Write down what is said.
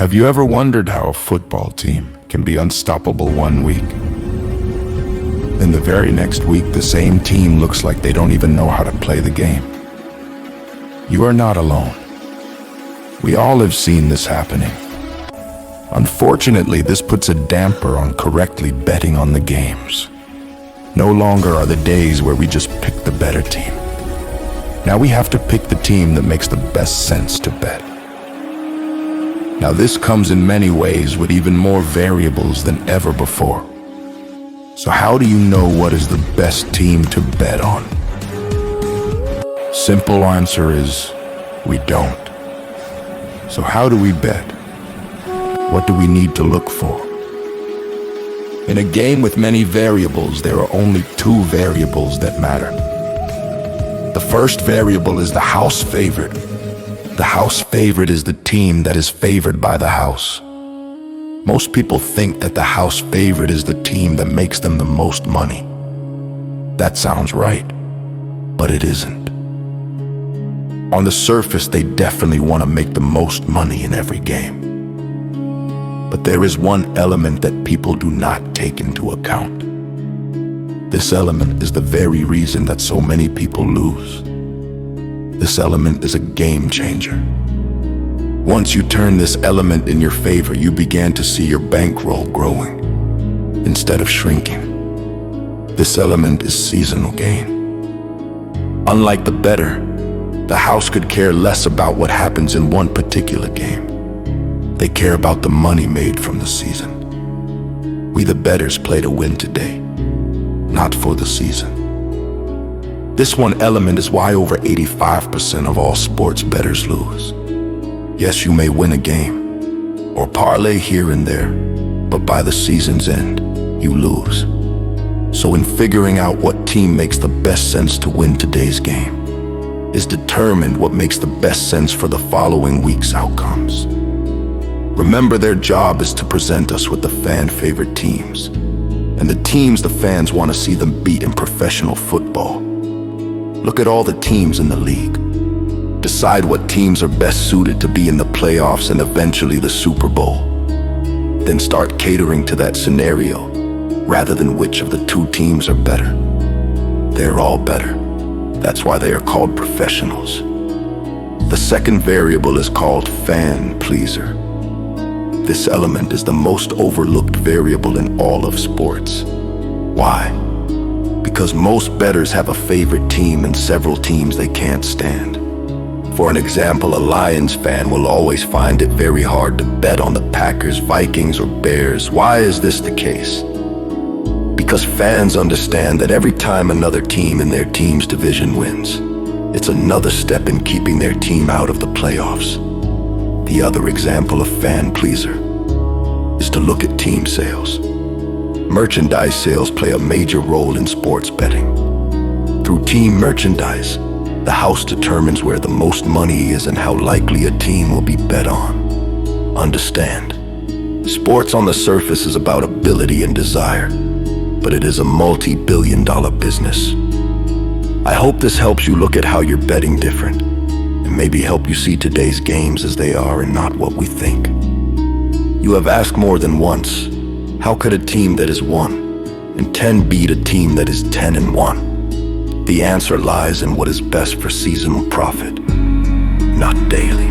Have you ever wondered how a football team can be unstoppable one week? Then the very next week, the same team looks like they don't even know how to play the game. You are not alone. We all have seen this happening. Unfortunately, this puts a damper on correctly betting on the games. No longer are the days where we just pick the better team. Now we have to pick the team that makes the best sense to bet. Now this comes in many ways with even more variables than ever before. So how do you know what is the best team to bet on? Simple answer is, we don't. So how do we bet? What do we need to look for? In a game with many variables, there are only two variables that matter. The first variable is the house favorite. The house favorite is the team that is favored by the house. Most people think that the house favorite is the team that makes them the most money. That sounds right, but it isn't. On the surface, they definitely want to make the most money in every game. But there is one element that people do not take into account. This element is the very reason that so many people lose. This element is a game changer. Once you turn this element in your favor, you begin to see your bankroll growing instead of shrinking. This element is seasonal gain. Unlike the bettor, the house could care less about what happens in one particular game. They care about the money made from the season. We the bettors play to win today, not for the season. This one element is why over 85% of all sports bettors lose. Yes, you may win a game or parlay here and there, but by the season's end, you lose. So in figuring out what team makes the best sense to win today's game is determined what makes the best sense for the following week's outcomes. Remember, their job is to present us with the fan-favorite teams and the teams the fans want to see them beat in professional football. Look at all the teams in the league. Decide what teams are best suited to be in the playoffs and eventually the Super Bowl. Then start catering to that scenario rather than which of the two teams are better. They're all better. That's why they are called professionals. The second variable is called fan pleaser. This element is the most overlooked variable in all of sports. Why? Because most bettors have a favorite team and several teams they can't stand. For an example, a Lions fan will always find it very hard to bet on the Packers, Vikings, or Bears. Why is this the case? Because fans understand that every time another team in their team's division wins, it's another step in keeping their team out of the playoffs. The other example of fan pleaser is to look at team sales. Merchandise sales play a major role in sports betting. Through team merchandise, the house determines where the most money is and how likely a team will be bet on. Understand, sports on the surface is about ability and desire, but it is a multi-billion-dollar business. I hope this helps you look at how you're betting different, and maybe help you see today's games as they are and not what we think. You have asked more than once, how could a team that is 1-10 beat a team that is 10-1? The answer lies in what is best for seasonal profit, not daily.